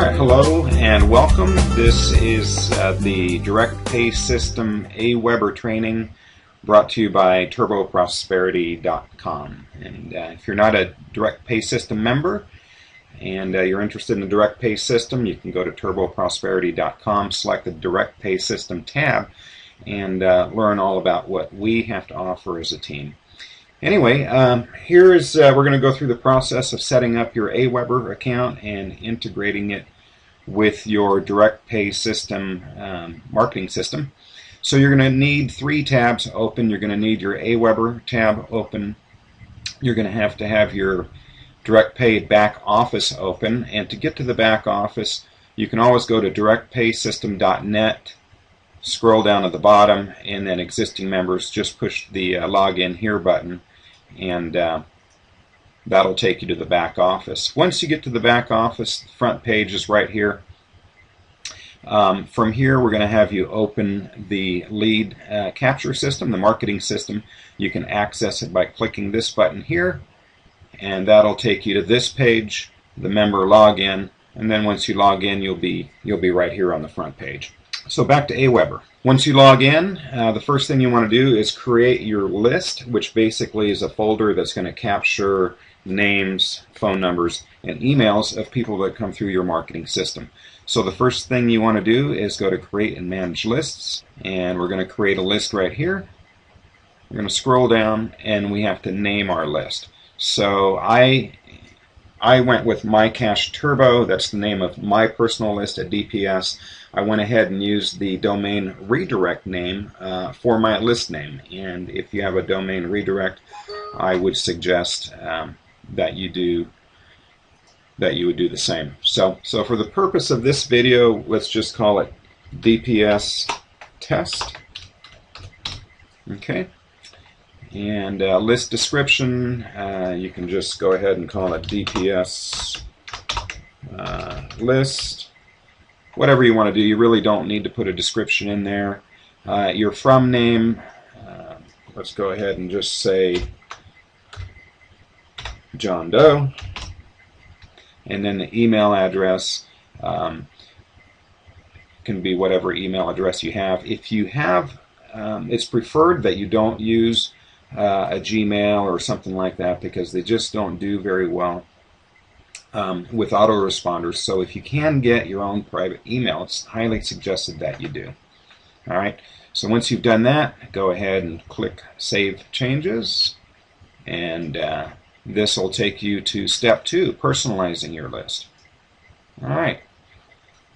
Alright, hello and welcome. This is the Direct Pay System Aweber training brought to you by turboprosperity.com. And if you're not a Direct Pay System member and you're interested in the Direct Pay System, you can go to turboprosperity.com, select the Direct Pay System tab, and learn all about what we have to offer as a team. Anyway, we're going to go through the process of setting up your Aweber account and integrating it with your Direct Pay System marketing system. So you're going to need 3 tabs open. You're going to need your Aweber tab open. You're going to have your Direct Pay back office open. And to get to the back office, you can always go to directpaysystem.net, scroll down at the bottom, and then existing members, just push the login here button, and that'll take you to the back office. Once you get to the back office, the front page is right here. From here, we're going to have you open the lead capture system, the marketing system. You can access it by clicking this button here, and that'll take you to this page, the member login, and then once you log in, you'll be right here on the front page. So back to Aweber. Once you log in, the first thing you want to do is create your list, which basically is a folder that's going to capture names, phone numbers, and emails of people that come through your marketing system. So the first thing you want to do is go to Create and Manage Lists, and we're going to create a list right here. We're going to scroll down, and we have to name our list. So I went with My Cash Turbo. That's the name of my personal list at DPS. I went ahead and used the domain redirect name for my list name. And if you have a domain redirect, I would suggest that you would do the same. So for the purpose of this video, let's just call it DPS test. Okay. And list description, you can just go ahead and call it DPS list. Whatever you want to do, you really don't need to put a description in there. Your from name, let's go ahead and just say John Doe. And then the email address can be whatever email address you have. If you have, it's preferred that you don't use a Gmail or something like that, because they just don't do very well with autoresponders. So if you can get your own private email, it's highly suggested that you do. All right. So once you've done that, go ahead and click Save Changes, and this will take you to step 2, personalizing your list. All right.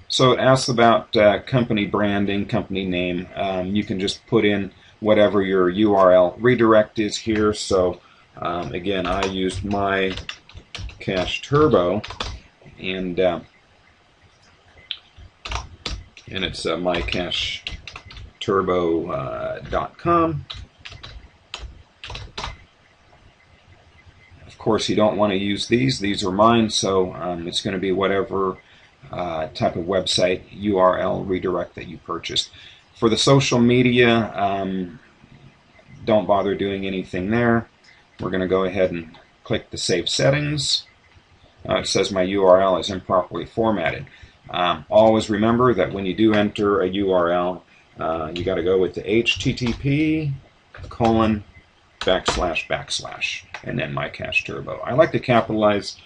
So it asks about company branding, company name. You can just put in whatever your URL redirect is here. So again, I used My Cash Turbo, and it's mycashturbo.com. Of course, you don't want to use these. These are mine, so it's going to be whatever type of website URL redirect that you purchased. For the social media, don't bother doing anything there. We're going to go ahead and click the Save Settings. It says my URL is improperly formatted. Always remember that when you do enter a URL, you got to go with the http:// and then My Cash Turbo. I like to capitalize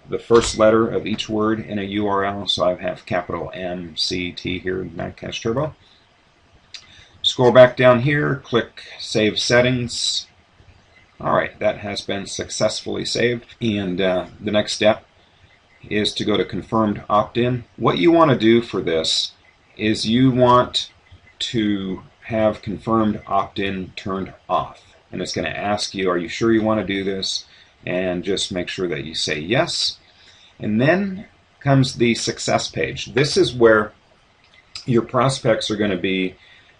the first letter of each word in a URL, so I have capital MCT here in My Cash Turbo. Scroll back down here, click Save Settings. Alright, that has been successfully saved, and the next step is to go to Confirmed Opt-in. What you want to do for this is you want to have Confirmed Opt-in turned off, and it's going to ask you, are you sure you want to do this? And just make sure that you say yes. And then comes the success page. This is where your prospects are going to be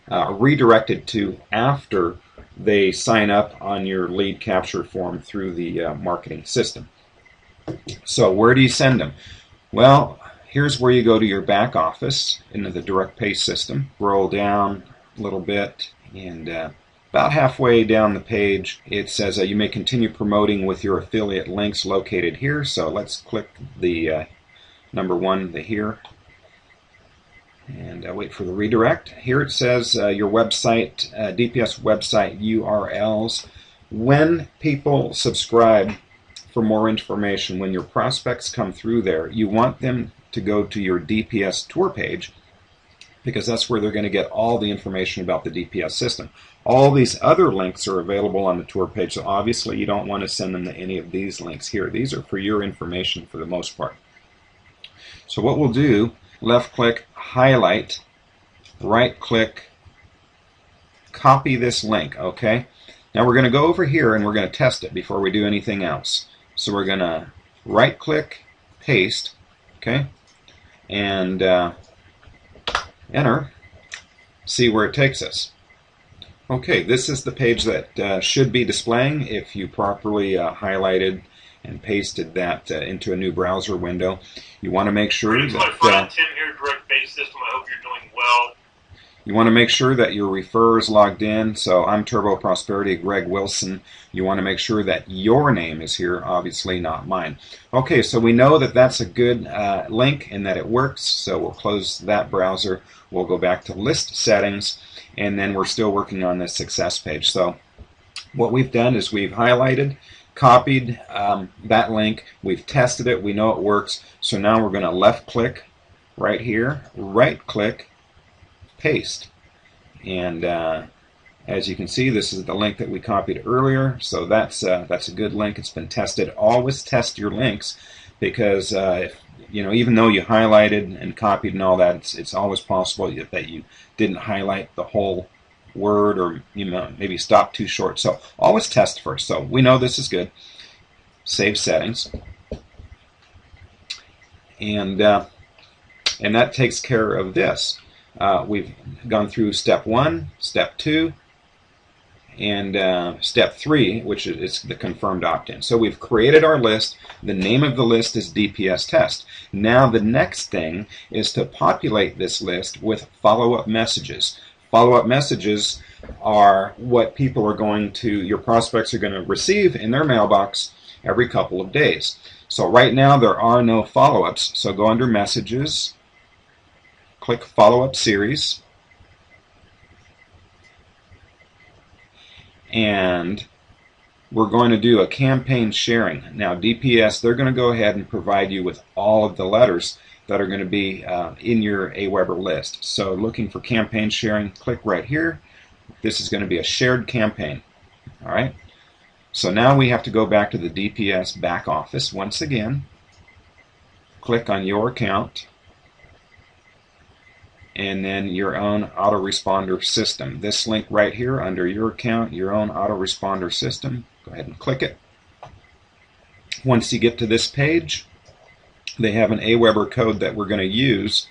redirected to after they sign up on your lead capture form through the marketing system. So where do you send them? Well, here's where you go to your back office into the Direct Pay system. Scroll down a little bit, and about halfway down the page it says you may continue promoting with your affiliate links located here. So let's click the number 1, the here. And wait for the redirect. Here it says your website, DPS website URLs. When people subscribe for more information, when your prospects come through there, you want them to go to your DPS tour page, because that's where they're going to get all the information about the DPS system. All these other links are available on the tour page, so obviously you don't want to send them to any of these links here. These are for your information for the most part. So what we'll do, left click, highlight, right click, copy this link, okay? Now we're going to go over here and we're going to test it before we do anything else. So we're going to right click, paste, okay? And enter, see where it takes us. Okay, this is the page that should be displaying if you properly highlighted and pasted that into a new browser window. You want to make sure that Tim here, Direct Base System. I hope you're doing well. You want to make sure that your referrer is logged in. So I'm Turbo Prosperity, Greg Wilson. You want to make sure that your name is here, obviously not mine. Okay, so we know that that's a good link and that it works. So we'll close that browser. We'll go back to list settings, and then we're still working on this success page. So what we've done is we've highlighted, copied that link. We've tested it. We know it works. So now we're going to left click right here, right click, paste. And as you can see, this is the link that we copied earlier. So that's a good link. It's been tested. Always test your links, because if, even though you highlighted and copied and all that, it's always possible that you didn't highlight the whole word, or maybe stop too short. So always test first. So we know this is good. Save settings, and that takes care of this. We've gone through step 1, step 2, and step 3, which is the confirmed opt-in. So we've created our list. The name of the list is DPS test. Now the next thing is to populate this list with follow-up messages. Follow-up messages are what people are going to, your prospects are going to receive in their mailbox every couple of days. So right now there are no follow-ups. So go under messages, click follow-up series, and we're going to do a campaign sharing. Now DPS, they're going to go ahead and provide you with all of the letters that are going to be in your Aweber list. So looking for campaign sharing, click right here. This is going to be a shared campaign. All right. So now we have to go back to the DPS back office once again. Click on your account, and then your own autoresponder system. This link right here under your account, your own autoresponder system. Go ahead and click it. Once you get to this page, they have an Aweber code that we're going to use,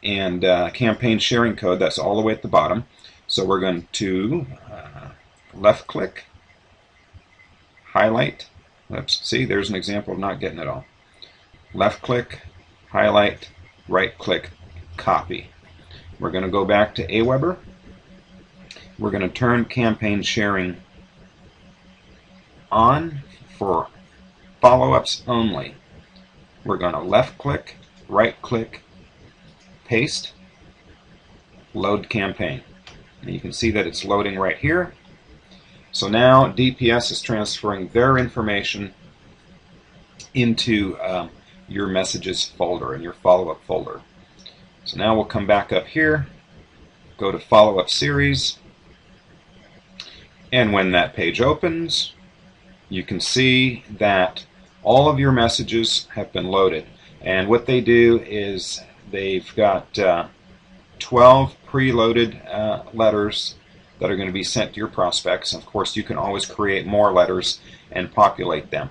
and campaign sharing code that's all the way at the bottom. So we're going to left click, highlight. Oops, see, there's an example of not getting it all. Left click, highlight, right click, copy. We're going to go back to Aweber. We're going to turn campaign sharing on for follow-ups only. We're going to left click, right click, paste, load campaign. And you can see that it's loading right here. So now DPS is transferring their information into your messages folder and your follow-up folder. So now we'll come back up here, go to follow-up series, and when that page opens, you can see that all of your messages have been loaded. And what they do is they've got 12 preloaded letters that are going to be sent to your prospects. Of course, you can always create more letters and populate them.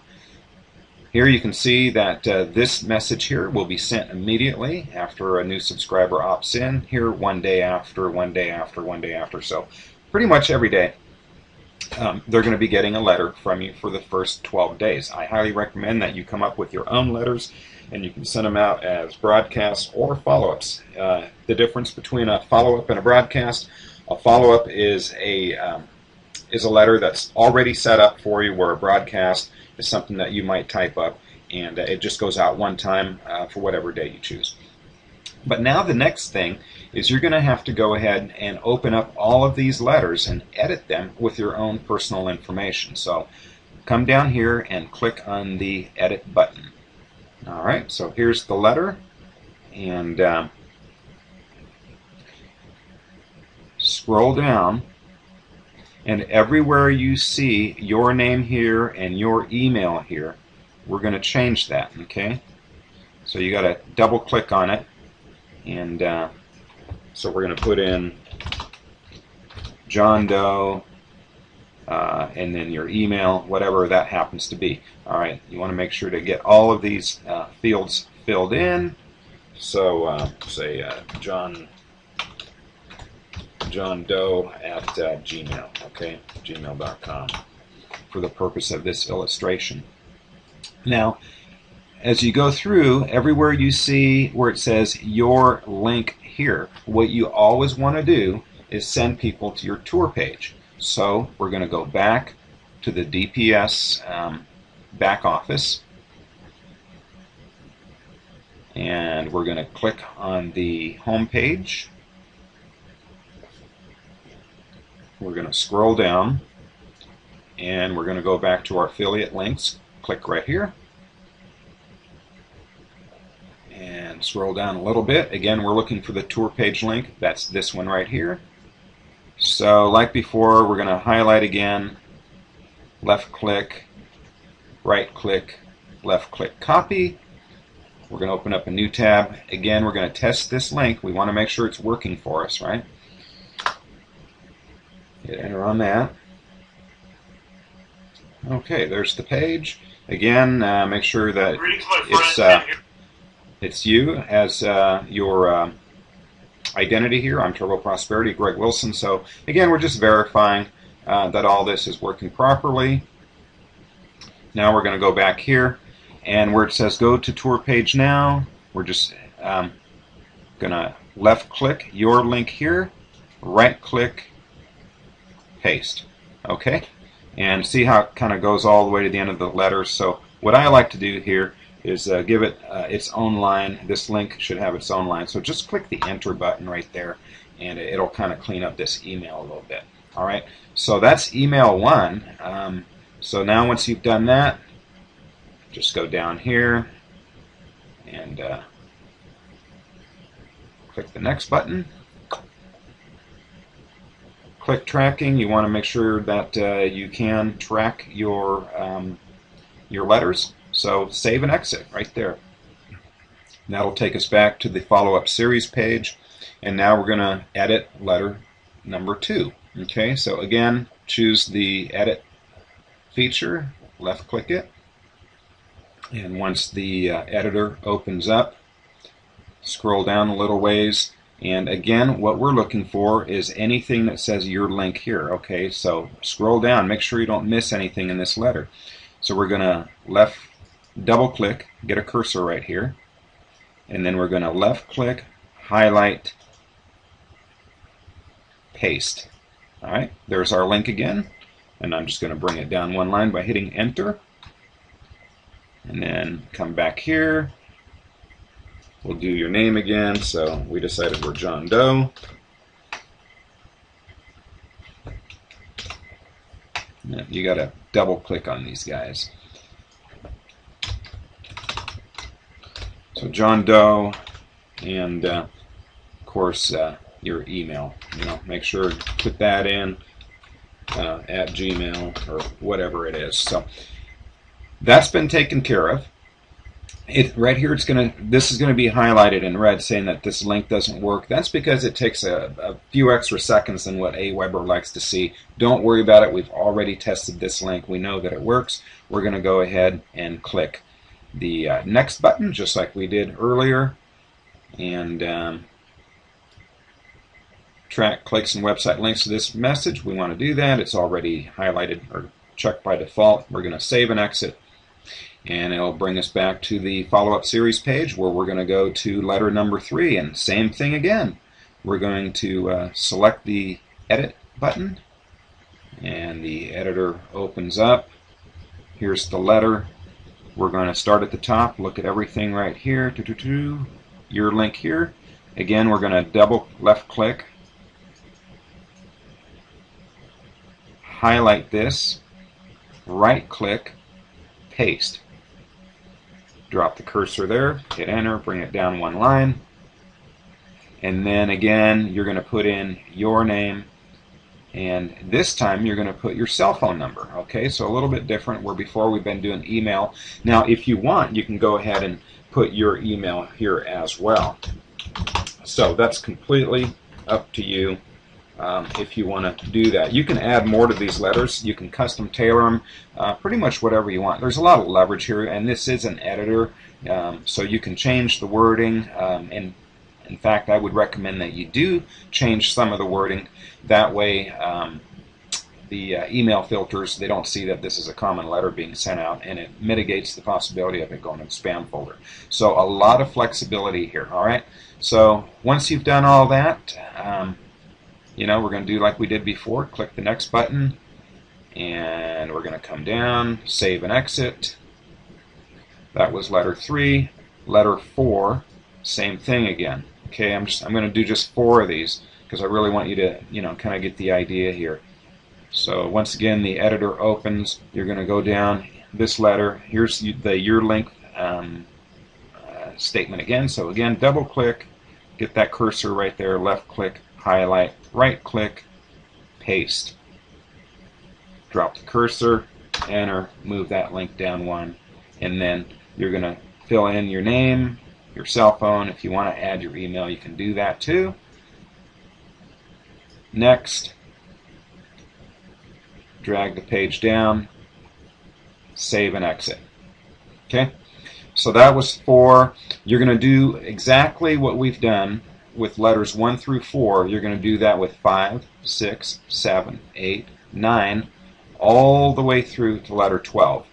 Here you can see that this message here will be sent immediately after a new subscriber opts in. Here, one day after, one day after, one day after. So pretty much every day they're going to be getting a letter from you for the first 12 days. I highly recommend that you come up with your own letters, and you can send them out as broadcasts or follow-ups. The difference between a follow-up and a broadcast: a follow-up is a letter that's already set up for you, where a broadcast is something that you might type up and it just goes out one time for whatever day you choose. But now the next thing is you're going to have to go ahead and open up all of these letters and edit them with your own personal information. So come down here and click on the edit button. All right, so here's the letter, and scroll down, and everywhere you see your name here and your email here, we're going to change that, okay? So you got to double click on it, and so we're going to put in John Doe, and then your email, whatever that happens to be. All right, you want to make sure to get all of these fields filled in. So say John Doe at Gmail, okay, gmail.com, for the purpose of this illustration. Now, as you go through, everywhere you see where it says your link here, what you always want to do is send people to your tour page. So we're going to go back to the DPS back office, and we're going to click on the home page. We're going to scroll down, and we're going to go back to our affiliate links. Click right here, and scroll down a little bit. Again, we're looking for the tour page link. That's this one right here. So like before, we're going to highlight again, left click, right click, left click, copy. We're going to open up a new tab. Again, we're going to test this link. We want to make sure it's working for us, right? Hit enter on that. Okay, there's the page. Again, make sure that it's you as your identity here. I'm Turbo Prosperity, Greg Wilson. So again, we're just verifying that all this is working properly. Now we're going to go back here, and where it says go to tour page now, we're just going to left click your link here, right click, paste. Okay, and see how it kind of goes all the way to the end of the letter. So what I like to do here is give it its own line. This link should have its own line. So just click the enter button right there, and it'll kind of clean up this email a little bit. All right, so that's email one. So now once you've done that, just go down here and click the next button. Click tracking. You want to make sure that you can track your letters. So save and exit right there. And that'll take us back to the follow-up series page, and now we're going to edit letter number 2. Okay, so again, choose the edit feature, left click it, and once the editor opens up, scroll down a little ways, and again, what we're looking for is anything that says your link here. Okay, so scroll down, make sure you don't miss anything in this letter. So we're going to double click, get a cursor right here, and then we're going to left click, highlight, paste. Alright, there's our link again, and I'm just going to bring it down one line by hitting enter, and then come back here. We'll do your name again, so we decided we're John Doe. You got to double click on these guys. So John Doe, and of course your email. Make sure to put that in at Gmail or whatever it is. So that's been taken care of. Right here, this is going to be highlighted in red, saying that this link doesn't work. That's because it takes a few extra seconds than what Aweber likes to see. Don't worry about it. We've already tested this link. We know that it works. We're going to go ahead and click the next button, just like we did earlier, and track clicks and website links to this message. We want to do that. It's already highlighted or checked by default. We're going to save and exit, and it'll bring us back to the follow-up series page where we're going to go to letter number 3, and same thing again. We're going to select the edit button, and the editor opens up. Here's the letter, We're going to start at the top, look at everything right here, your link here. Again, we're going to double left click, highlight this, right click, paste. Drop the cursor there, hit enter, bring it down one line, and then again you're going to put in your name, and this time you're going to put your cell phone number. Okay, so a little bit different where before we've been doing email. Now if you want, you can go ahead and put your email here as well. So that's completely up to you. If you want to do that, you can add more to these letters. You can custom tailor them, pretty much whatever you want. There's a lot of leverage here, and this is an editor, so you can change the wording. And in fact, I would recommend that you do change some of the wording. That way, the email filters, they don't see that this is a common letter being sent out, and it mitigates the possibility of it going to the spam folder. So a lot of flexibility here. All right. So once you've done all that, you know, we're going to do like we did before. Click the next button, and we're going to come down, save and exit. That was letter 3. Letter 4, same thing again. Okay, I'm going to do just 4 of these because I really want you to, you know, kind of get the idea here. So once again, the editor opens. You're going to go down this letter. Here's the your length statement again. So again, double click, get that cursor right there, left click, highlight, right click, paste. Drop the cursor, enter, move that link down one, and then you're going to fill in your name, your cell phone. If you want to add your email, you can do that too. Next, drag the page down, save and exit. Okay, so that was 4. You're going to do exactly what we've done with letters 1 through 4. You're going to do that with 5, 6, 7, 8, 9, all the way through to letter 12.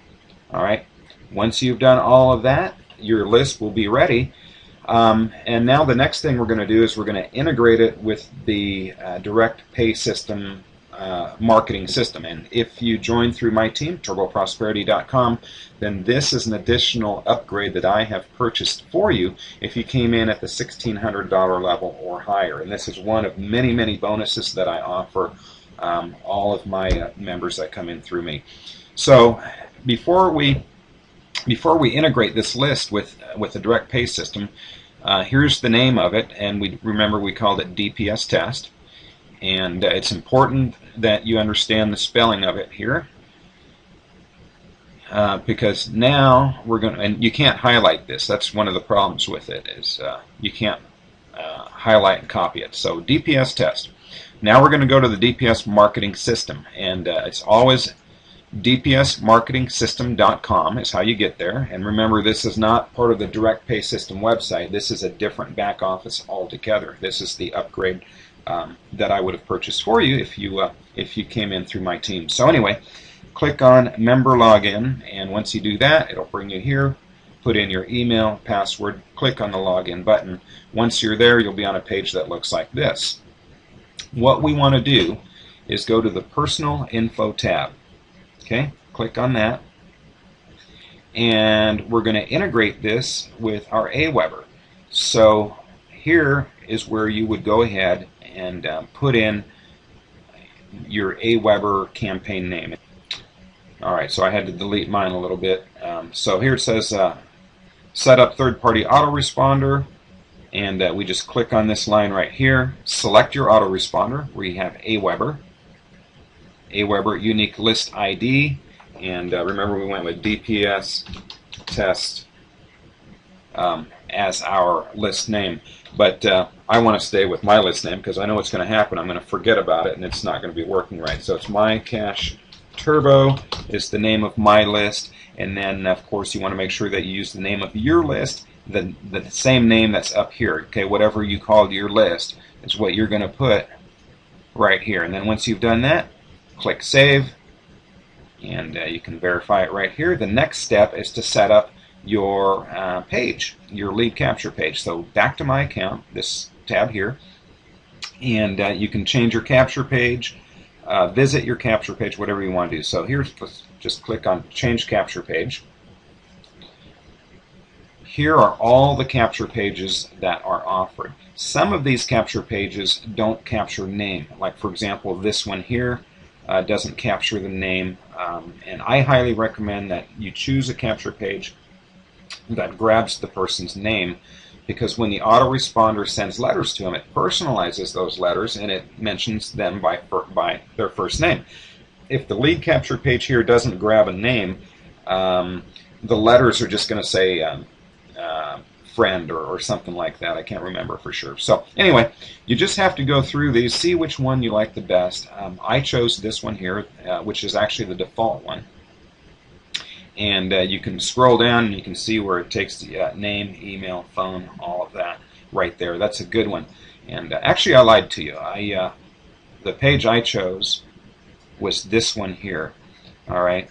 All right. Once you've done all of that, your list will be ready. And now the next thing we're going to do is we're going to integrate it with the direct pay system marketing system. And if you join through my team, turboprosperity.com, then this is an additional upgrade that I have purchased for you if you came in at the $1,600 level or higher. And this is one of many, many bonuses that I offer all of my members that come in through me. So before we integrate this list with the direct pay system, here's the name of it, and remember we called it DPS test. And it's important that you understand the spelling of it here, because now we're going to, and you can't highlight this. That's one of the problems with it, is you can't highlight and copy it. So DPS test. Now we're going to go to the DPS marketing system, and it's always dpsmarketingsystem.com is how you get there. And remember, this is not part of the direct pay system website. This is a different back office altogether. This is the upgrade that I would have purchased for you if you came in through my team. So anyway, click on member login, and once you do that, it'll bring you here. Put in your email, password, click on the login button. Once you're there, you'll be on a page that looks like this. What we want to do is go to the personal info tab. Okay, click on that, and we're going to integrate this with our Aweber. So here is where you would go ahead and put in your Aweber campaign name. Alright, so I had to delete mine a little bit. So here it says set up third-party autoresponder, and we just click on this line right here. Select your autoresponder. We have Aweber unique list ID, and remember we went with DPS test as our list name. But I want to stay with my list name because I know what's going to happen. I'm going to forget about it and it's not going to be working right. So it's My Cash Turbo is the name of my list, and then of course you want to make sure that you use the name of your list, the same name that's up here. Okay, whatever you called your list is what you're going to put right here. And then once you've done that, click Save, and you can verify it right here. The next step is to set up your page, your lead capture page. So back to my account, this tab here, and you can change your capture page, visit your capture page, whatever you want to do. So here's, let's just click on Change Capture Page. here are all the capture pages that are offered. Some of these capture pages don't capture name. Like, for example, this one here doesn't capture the name. And I highly recommend that you choose a capture page that grabs the person's name, because when the autoresponder sends letters to them, it personalizes those letters and it mentions them by their first name. If the lead capture page here doesn't grab a name, the letters are just going to say friend or something like that. I can't remember for sure. So anyway, you just have to go through these, see which one you like the best. I chose this one here, which is actually the default one. And you can scroll down and you can see where it takes the name, email, phone, all of that right there. That's a good one. And actually, I lied to you. The page I chose was this one here. All right.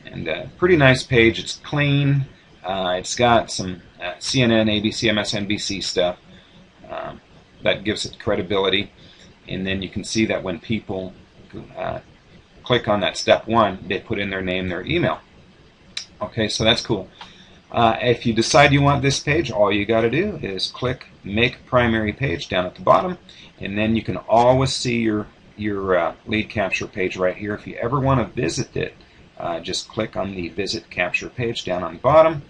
And pretty nice page. It's clean. It's got some CNN, ABC, MSNBC stuff that gives it credibility. And then you can see that when people click on that step 1, they put in their name, their email. Okay, so that's cool. If you decide you want this page, all you got to do is click Make Primary Page down at the bottom, and then you can always see your lead capture page right here. If you ever want to visit it, just click on the Visit Capture page down on the bottom,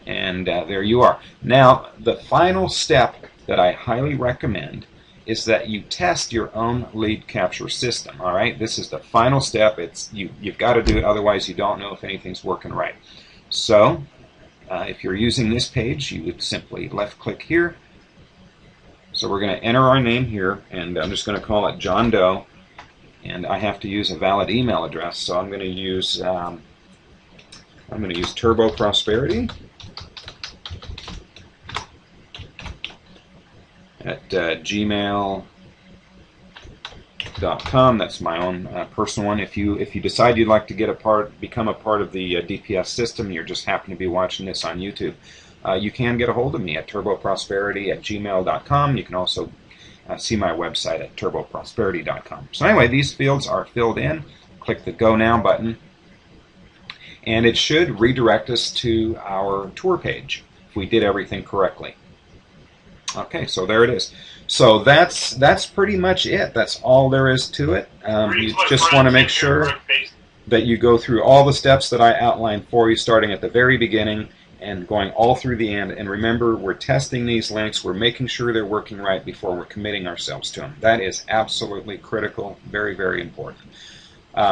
and there you are. Now, the final step that I highly recommend is that you test your own lead capture system. All right, this is the final step. You've got to do it, otherwise you don't know if anything's working right. So if you're using this page, you would simply left click here. So we're going to enter our name here, and I'm just going to call it John Doe, and I have to use a valid email address. So I'm going to use Turbo Prosperity at gmail.com. That's my own personal one. If you decide you'd like to become a part of the DPS system, you just happen to be watching this on YouTube, you can get a hold of me at turboprosperity at gmail.com. You can also see my website at turboprosperity.com. So anyway, these fields are filled in. Click the Go Now button, and it should redirect us to our tour page if we did everything correctly. Okay, so there it is. So that's pretty much it. That's all there is to it. You just want to make sure that you go through all the steps that I outlined for you, starting at the very beginning and going all through the end. And remember, we're testing these links. We're making sure they're working right before we're committing ourselves to them. That is absolutely critical, very, very important.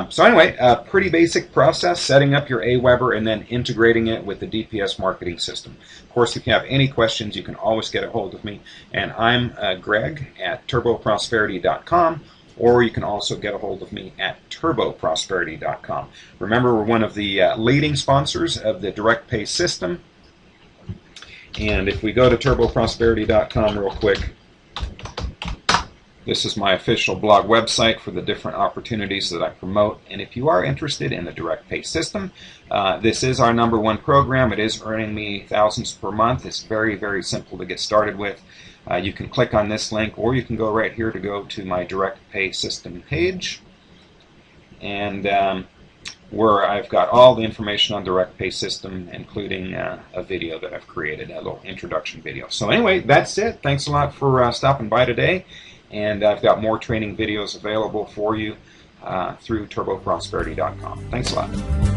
So anyway, a pretty basic process, setting up your Aweber and then integrating it with the DPS marketing system. Of course, if you have any questions, you can always get a hold of me. And I'm Greg at turboprosperity.com, or you can also get a hold of me at turboprosperity.com. Remember, we're one of the leading sponsors of the direct pay system. And if we go to turboprosperity.com real quick, this is my official blog website for the different opportunities that I promote. And if you are interested in the direct pay system, this is our #1 program. It is earning me thousands per month. It's very, very simple to get started with. You can click on this link, or you can go right here to go to my direct pay system page. And where I've got all the information on direct pay system, including a video that I've created, a little introduction video. So anyway, that's it. Thanks a lot for stopping by today. And I've got more training videos available for you through turboprosperity.com. Thanks a lot.